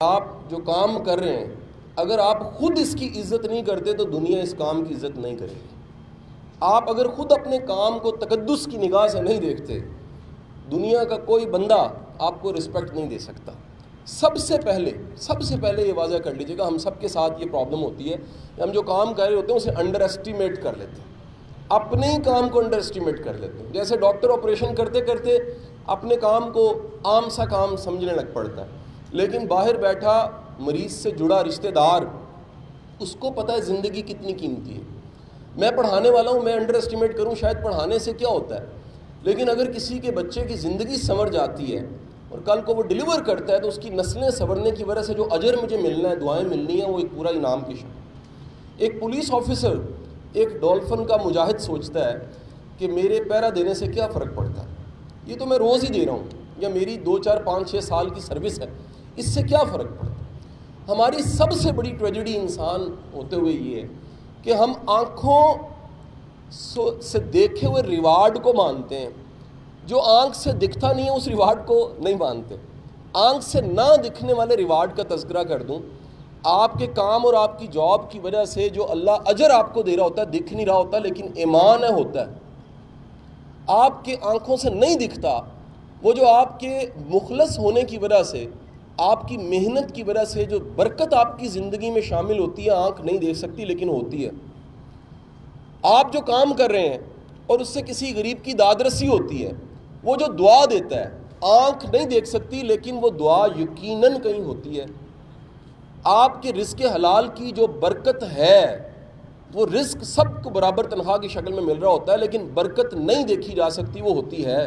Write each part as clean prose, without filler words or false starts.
آپ جو کام کر رہے ہیں اگر آپ خود اس کی عزت نہیں کرتے تو دنیا اس کام کی عزت نہیں کرے گی. آپ اگر خود اپنے کام کو تقدس کی نگاہ سے نہیں دیکھتے دنیا کا کوئی بندہ آپ کو رسپیکٹ نہیں دے سکتا. سب سے پہلے یہ واضح کر لیجیے گا, ہم سب کے ساتھ یہ پرابلم ہوتی ہے کہ ہم جو کام کر رہے ہوتے ہیں اسے انڈر ایسٹیمیٹ کر لیتے ہیں, اپنے ہی کام کو انڈر ایسٹیمیٹ کر لیتے ہیں. جیسے ڈاکٹر آپریشن کرتے کرتے اپنے کام کو عام سا کام سمجھنے لگ پڑتا ہے, لیکن باہر بیٹھا مریض سے جڑا رشتہ دار اس کو پتہ ہے زندگی کتنی قیمتی ہے. میں پڑھانے والا ہوں, میں انڈر ایسٹیمیٹ کروں شاید پڑھانے سے کیا ہوتا ہے, لیکن اگر کسی کے بچے کی زندگی سنور جاتی ہے اور کل کو وہ ڈیلیور کرتا ہے تو اس کی نسلیں سنورنے کی وجہ سے جو اجر مجھے ملنا ہے, دعائیں ملنی ہیں, وہ ایک پورا انعام کی شکل. ایک پولیس آفیسر ایک ڈولفن کا مجاہد سوچتا ہے کہ میرے پیرا دینے سے کیا فرق پڑتا ہے, یہ تو میں روز ہی دے رہا ہوں, یا میری 2 4 5 6 سال کی سروس ہے, اس سے کیا فرق پڑتا ہے. ہماری سب سے بڑی ٹریجڈی انسان ہوتے ہوئے یہ ہے کہ ہم آنکھوں سے دیکھے ہوئے ریوارڈ کو مانتے ہیں, جو آنکھ سے دکھتا نہیں ہے اس ریوارڈ کو نہیں مانتے. آنکھ سے نہ دکھنے والے ریوارڈ کا تذکرہ کر دوں, آپ کے کام اور آپ کی جاب کی وجہ سے جو اللہ اجر آپ کو دے رہا ہوتا ہے دکھ نہیں رہا ہوتا, لیکن ایمان ہے ہوتا ہے. آپ کے آنکھوں سے نہیں دکھتا وہ جو آپ کے مخلص ہونے کی وجہ سے, آپ کی محنت کی وجہ سے جو برکت آپ کی زندگی میں شامل ہوتی ہے, آنکھ نہیں دیکھ سکتی لیکن ہوتی ہے. آپ جو کام کر رہے ہیں اور اس سے کسی غریب کی داد رسی ہوتی ہے, وہ جو دعا دیتا ہے آنکھ نہیں دیکھ سکتی لیکن وہ دعا یقیناً کہیں ہوتی ہے. آپ کے رزق حلال کی جو برکت ہے وہ رزق سب کو برابر تنخواہ کی شکل میں مل رہا ہوتا ہے, لیکن برکت نہیں دیکھی جا سکتی, وہ ہوتی ہے.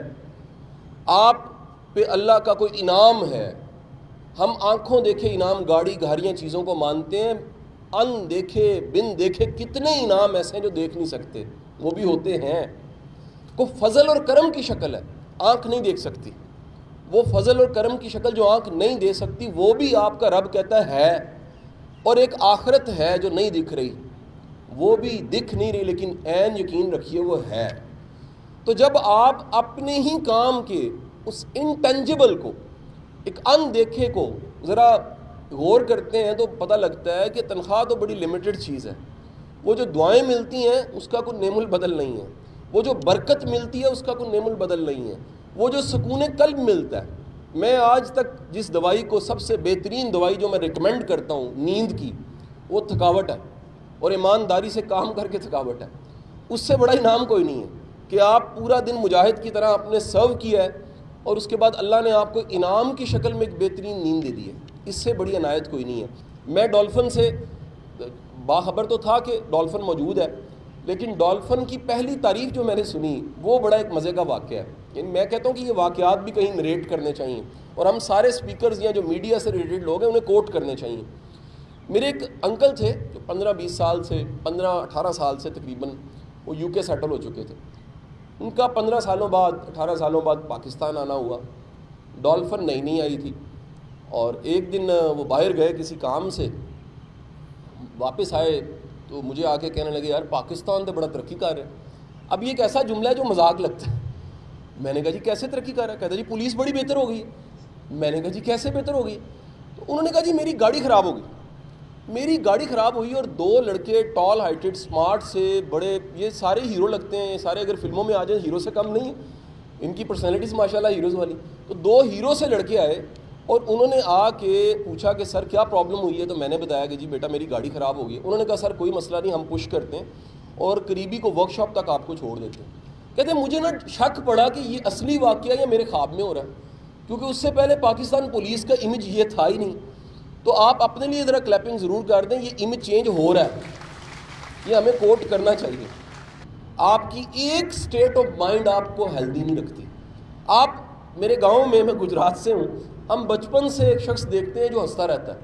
آپ پہ اللہ کا کوئی انعام ہے, ہم آنکھوں دیکھے انعام گاڑی گھاڑیاں چیزوں کو مانتے ہیں, ان دیکھے بن دیکھے کتنے انعام ایسے ہیں جو دیکھ نہیں سکتے, وہ بھی ہوتے ہیں. کو فضل اور کرم کی شکل ہے, آنکھ نہیں دیکھ سکتی, وہ فضل اور کرم کی شکل جو آنکھ نہیں دے سکتی وہ بھی آپ کا رب کہتا ہے. اور ایک آخرت ہے جو نہیں دکھ رہی, وہ بھی دکھ نہیں رہی لیکن عین یقین رکھیے وہ ہے. تو جب آپ اپنے ہی کام کے اس انٹینجبل کو, ایک ان دیکھے کو ذرا غور کرتے ہیں تو پتہ لگتا ہے کہ تنخواہ تو بڑی لمیٹڈ چیز ہے, وہ جو دعائیں ملتی ہیں اس کا کوئی نعم البدل نہیں ہے, وہ جو برکت ملتی ہے اس کا کوئی نعم البدل نہیں ہے, وہ جو سکون قلب ملتا ہے. میں آج تک جس دوائی کو سب سے بہترین دوائی جو میں ریکمینڈ کرتا ہوں نیند کی, وہ تھکاوٹ ہے, اور ایمانداری سے کام کر کے تھکاوٹ ہے. اس سے بڑا انعام کوئی نہیں ہے کہ آپ پورا دن مجاہد کی طرح اپنے سرو کیا ہے اور اس کے بعد اللہ نے آپ کو انعام کی شکل میں ایک بہترین نیند دے دی ہے. اس سے بڑی عنایت کوئی نہیں ہے. میں ڈولفن سے باخبر تو تھا کہ ڈولفن موجود ہے, لیکن ڈولفن کی پہلی تعریف جو میں نے سنی وہ بڑا ایک مزے کا واقعہ ہے. یعنی میں کہتا ہوں کہ یہ واقعات بھی کہیں نریٹ کرنے چاہیے, اور ہم سارے سپیکرز یا جو میڈیا سے ریلیٹڈ لوگ ہیں انہیں کوٹ کرنے چاہیے. میرے ایک انکل تھے جو 15-20 سال سے 15-18 سال سے تقریباً وہ یو کے سیٹل ہو چکے تھے. ان کا 15 سالوں بعد 18 سالوں بعد پاکستان آنا ہوا. ڈولفن نئی آئی تھی, اور ایک دن وہ باہر گئے کسی کام سے, واپس آئے تو مجھے آ کے کہنے لگے یار پاکستان تو بڑا ترقی کر رہا ہے. اب یہ ایک ایسا جملہ ہے جو مذاق لگتا ہے. میں نے کہا جی کیسے ترقی کر رہا ہے؟ کہتا جی پولیس بڑی بہتر ہو گئی. میں نے کہا جی کیسے بہتر ہو گئی؟ تو انہوں نے کہا جی میری گاڑی خراب ہو گئی. میری گاڑی خراب ہوئی اور 2 لڑکے ٹال ہائٹڈ اسمارٹ سے بڑے, یہ سارے ہیرو لگتے ہیں, سارے اگر فلموں میں آ جائیں ہیرو سے کم نہیں ہیں, ان کی پرسنالٹیز ماشاءاللہ ہیروز والی. تو 2 ہیرو سے لڑکے آئے اور انہوں نے آ کے پوچھا کہ سر کیا پرابلم ہوئی ہے. تو میں نے بتایا کہ جی بیٹا میری گاڑی خراب ہو گئی. انہوں نے کہا سر کوئی مسئلہ نہیں, ہم پش کرتے ہیں اور قریبی کو ورک شاپ تک آپ کو چھوڑ دیتے ہیں. کہتے ہیں مجھے نا شک پڑا کہ یہ اصلی واقعہ یا میرے خواب میں ہو رہا ہے, کیونکہ اس سے پہلے پاکستان پولیس کا امیج یہ تھا ہی نہیں. تو آپ اپنے لیے ذرا کلیپنگ ضرور کر دیں, یہ امیج چینج ہو رہا ہے, یہ ہمیں کوٹ کرنا چاہیے. آپ کی ایک سٹیٹ آف مائنڈ آپ کو ہیلدی نہیں رکھتی. آپ میرے گاؤں میں گجرات سے ہوں, ہم بچپن سے ایک شخص دیکھتے ہیں جو ہنستا رہتا ہے.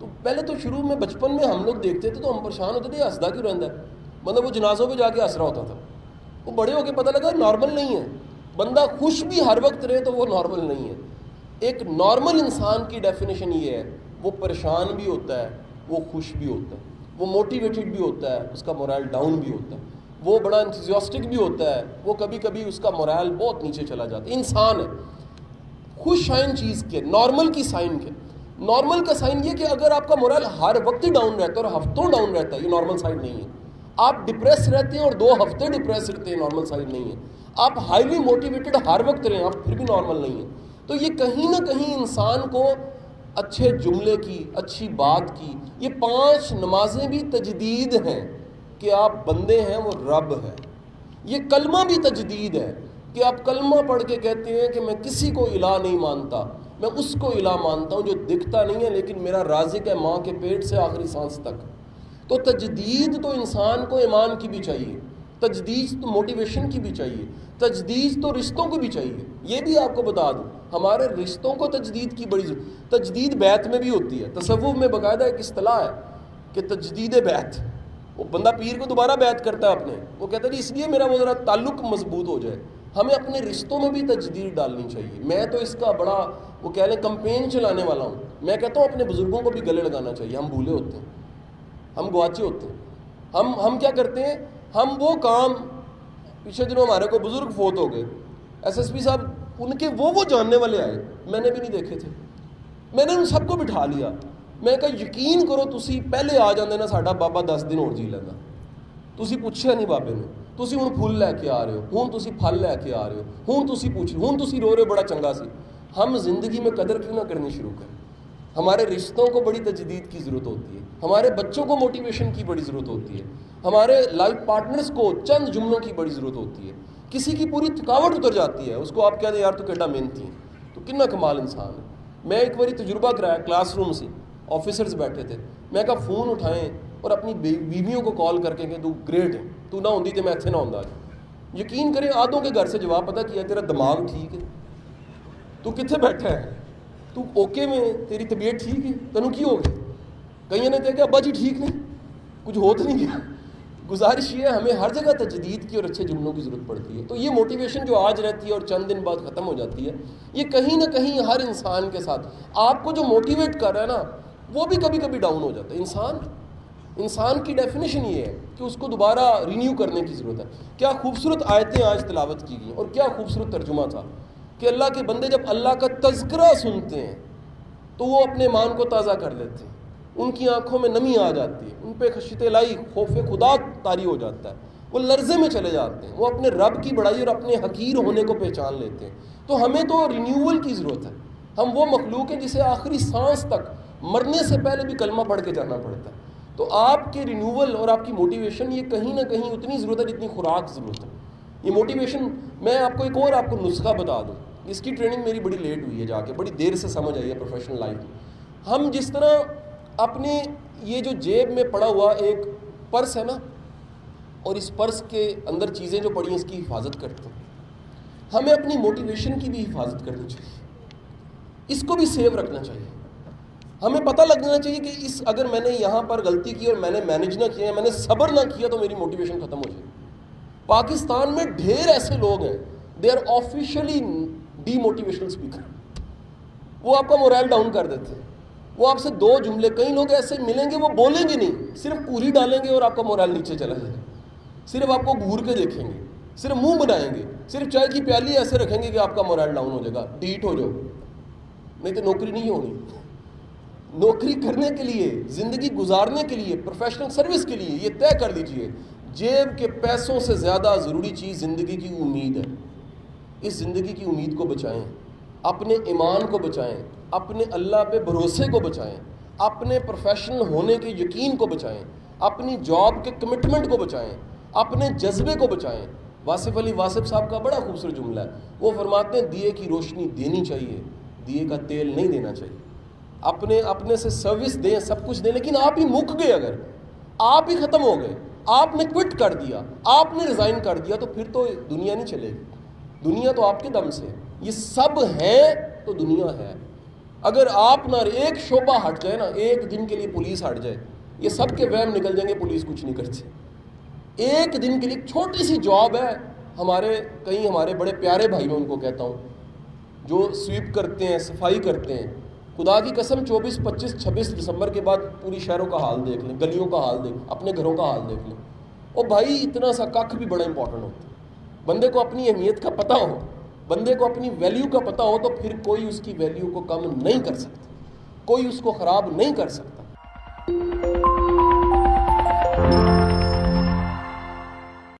تو پہلے تو شروع میں بچپن میں ہم لوگ دیکھتے تھے تو ہم پریشان ہوتے تھے یہ ہنستا کیوں رہتا ہے, مطلب وہ جنازوں پہ جا کے ہنس رہا ہوتا تھا. وہ بڑے ہو کے پتہ لگا نارمل نہیں ہے, بندہ خوش بھی ہر وقت رہے تو وہ نارمل نہیں ہے. ایک نارمل انسان کی ڈیفینیشن یہ ہے, وہ پریشان بھی ہوتا ہے, وہ خوش بھی ہوتا ہے, وہ موٹیویٹڈ بھی ہوتا ہے, اس کا مورال ڈاؤن بھی ہوتا ہے, وہ بڑا انتھوزیاسٹک بھی ہوتا ہے, وہ کبھی کبھی اس کا مورال بہت نیچے چلا جاتا ہے. انسان ہے خوش شائن چیز کے, نارمل کی سائن کے. نارمل کا سائن یہ کہ اگر آپ کا مورل ہر وقت ڈاؤن رہتا ہے اور ہفتوں ڈاؤن رہتا ہے، یہ نارمل سائن نہیں ہے. آپ ڈپریس رہتے ہیں اور 2 ہفتے ڈپریس رہتے ہیں، نارمل سائن نہیں ہے. آپ ہائیلی موٹیویٹڈ ہر وقت رہیں، آپ پھر بھی نارمل نہیں ہیں. تو یہ کہیں نہ کہیں انسان کو اچھے جملے کی، اچھی بات کی، یہ 5 نمازیں بھی تجدید ہیں کہ آپ بندے ہیں، وہ رب ہے. یہ کلمہ بھی تجدید ہے کہ آپ کلمہ پڑھ کے کہتے ہیں کہ میں کسی کو الہ نہیں مانتا، میں اس کو الہ مانتا ہوں جو دکھتا نہیں ہے لیکن میرا رازق ہے ماں کے پیٹ سے آخری سانس تک. تو تجدید تو انسان کو ایمان کی بھی چاہیے، تجدید تو موٹیویشن کی بھی چاہیے، تجدید تو رشتوں کو بھی چاہیے. یہ بھی آپ کو بتا دوں، ہمارے رشتوں کو تجدید کی بڑی ضرورت. تجدید بیعت میں بھی ہوتی ہے، تصوف میں باقاعدہ ایک اصطلاح ہے کہ تجدید بیعت. وہ بندہ پیر کو دوبارہ بیعت کرتا ہے اپنے، وہ کہتا ہے اس لیے میرا وہ ذرا تعلق مضبوط ہو جائے. ہمیں اپنے رشتوں میں بھی تجدید ڈالنی چاہیے. میں تو اس کا بڑا وہ کہہ لیں کمپین چلانے والا ہوں. میں کہتا ہوں اپنے بزرگوں کو بھی گلے لگانا چاہیے. ہم بھولے ہوتے ہیں، ہم گواچے ہوتے ہیں. ہم کیا کرتے ہیں، ہم وہ کام، پچھلے دنوں ہمارے کو بزرگ فوت ہو گئے، ایس ایس پی صاحب، ان کے وہ جاننے والے آئے، میں نے بھی نہیں دیکھے تھے. میں نے ان سب کو بٹھا لیا. میں کہا یقین کرو تسی پہلے آ جاندے نا ساڈا بابا 10 دن اور جی لینا. تسی پوچھیا نہیں بابے نے، تسی ہن پھول لے کے آ رہے ہو، ہن تسی پھل لے کے آ رہے ہو، ہن تسی پوچھ، ہن تسی رو رہے ہو بڑا چنگا سی. ہم زندگی میں قدر کیوں نہ کرنی شروع کریں؟ ہمارے رشتوں کو بڑی تجدید کی ضرورت ہوتی ہے، ہمارے بچوں کو موٹیویشن کی بڑی ضرورت ہوتی ہے، ہمارے لائف پارٹنرز کو چند جملوں کی بڑی ضرورت ہوتی ہے. کسی کی پوری تھکاوٹ اتر جاتی ہے، اس کو آپ کہتے ہیں یار تو کیڈا محنتی ہے، تو کتنا کمال انسان ہے. میں ایک باری تجربہ کرایا کلاس روم سے، آفیسرز بیٹھے تھے، میں کہا فون اٹھائیں اور اپنی بیویوں کو کال کر کے کہ تو گریٹ ہے، تو نہ ہوندی تو میں اتنے نہ ہوندا. یقین کریں آدھوں کے گھر سے جواب پتہ کیا، تیرا دماغ ٹھیک ہے، تو کتنے بیٹھا ہے، تو اوکے میں، تیری طبیعت ٹھیک ہے، تینوں کی ہو گیا. کئیوں نے کہا کہ ابا جی ٹھیک نہیں، کچھ ہو تو نہیں گیا. گزارش یہ ہے ہمیں ہر جگہ تجدید کی اور اچھے جملوں کی ضرورت پڑتی ہے. تو یہ موٹیویشن جو آج رہتی ہے اور چند دن بعد ختم ہو جاتی ہے، یہ کہیں نہ کہیں ہر انسان کے ساتھ آپ کو جو موٹیویٹ کر رہا ہے نا، وہ بھی کبھی کبھی ڈاؤن ہو جاتا ہے. انسان کی ڈیفینیشن یہ ہے کہ اس کو دوبارہ رینیو کرنے کی ضرورت ہے. کیا خوبصورت آیتیں آج تلاوت کی گئی اور کیا خوبصورت ترجمہ تھا کہ اللہ کے بندے جب اللہ کا تذکرہ سنتے ہیں تو وہ اپنے ایمان کو تازہ کر لیتے ہیں، ان کی آنکھوں میں نمی آ جاتی ہے، ان پہ خشیت الہی، خوف خدا طاری ہو جاتا ہے، وہ لرزے میں چلے جاتے ہیں، وہ اپنے رب کی بڑائی اور اپنے حقیر ہونے کو پہچان لیتے ہیں. تو ہمیں تو رینیول کی ضرورت ہے. ہم وہ مخلوق ہیں جسے آخری سانس تک مرنے سے پہلے بھی کلمہ پڑھ کے جانا پڑتا ہے. تو آپ کے رینیول اور آپ کی موٹیویشن یہ کہیں نہ کہیں اتنی ضرورت ہے جتنی خوراک ضرورت ہے. یہ موٹیویشن، میں آپ کو ایک اور آپ کو نسخہ بتا دوں، اس کی ٹریننگ میری بڑی لیٹ ہوئی ہے، جا کے بڑی دیر سے سمجھ آئی ہے پروفیشنل لائف میں. ہم جس طرح اپنے یہ جو جیب میں پڑا ہوا ایک پرس ہے نا، اور اس پرس کے اندر چیزیں جو پڑی ہیں اس کی حفاظت کرتے ہیں، ہمیں اپنی موٹیویشن کی بھی حفاظت کرنی چاہیے، اس کو بھی سیو رکھنا چاہیے. ہمیں پتہ لگنا چاہیے کہ اگر میں نے یہاں پر غلطی کی اور میں نے مینج نہ کیا، میں نے صبر نہ کیا تو میری موٹیویشن ختم ہو جائے. پاکستان میں ڈھیر ایسے لوگ ہیں، they are officially the motivational speaker. وہ آپ کا مورائل ڈاؤن کر دیتے ہیں. وہ آپ سے 2 جملے، کئی لوگ ایسے ملیں گے وہ بولیں گے نہیں، صرف پوری ڈالیں گے اور آپ کا مورائل نیچے چلا جائے گا. صرف آپ کو گھور کے دیکھیں گے، صرف منہ بنائیں گے، صرف چائے کی پیالی ایسے رکھیں گے کہ آپ کا مورائل ڈاؤن ہو جائے گا. ڈیٹ ہو جاؤ، نہیں تو نوکری نہیں ہونی. نوکری کرنے کے لیے، زندگی گزارنے کے لیے، پروفیشنل سروس کے لیے یہ طے کر لیجئے، جیب کے پیسوں سے زیادہ ضروری چیز زندگی کی امید ہے. اس زندگی کی امید کو بچائیں، اپنے ایمان کو بچائیں، اپنے اللہ پہ بھروسے کو بچائیں، اپنے پروفیشنل ہونے کے یقین کو بچائیں، اپنی جاب کے کمٹمنٹ کو بچائیں، اپنے جذبے کو بچائیں. واصف علی واصف صاحب کا بڑا خوبصورت جملہ ہے، وہ فرماتے ہیں دیے کی روشنی دینی چاہیے، دیے کا تیل نہیں دینا چاہیے. اپنے سے سروس دیں، سب کچھ دیں، لیکن آپ ہی مک گئے، اگر آپ ہی ختم ہو گئے، آپ نے کوئٹ کر دیا، آپ نے ریزائن کر دیا، تو پھر تو دنیا نہیں چلے گی. دنیا تو آپ کے دم سے ہے. یہ سب ہیں تو دنیا ہے. اگر آپ نہ ایک شعبہ ہٹ جائے نا، ایک دن کے لیے پولیس ہٹ جائے، یہ سب کے وہم نکل جائیں گے، پولیس کچھ نہیں کرتی. ایک دن کے لیے چھوٹی سی جاب ہے. کئی ہمارے بڑے پیارے بھائی، میں ان کو کہتا ہوں، جو سویپ کرتے ہیں، صفائی کرتے ہیں، خدا کی قسم 24 25 26 دسمبر کے بعد پوری شہروں کا حال دیکھ لیں، گلیوں کا حال دیکھ، اپنے گھروں کا حال دیکھ لیں. اور بھائی اتنا سا کخ بھی بڑا امپورٹنٹ ہوتا ہے. بندے کو اپنی اہمیت کا پتہ ہو، بندے کو اپنی ویلیو کا پتہ ہو، تو پھر کوئی اس کی ویلیو کو کم نہیں کر سکتا. کوئی اس کو خراب نہیں کر سکتا.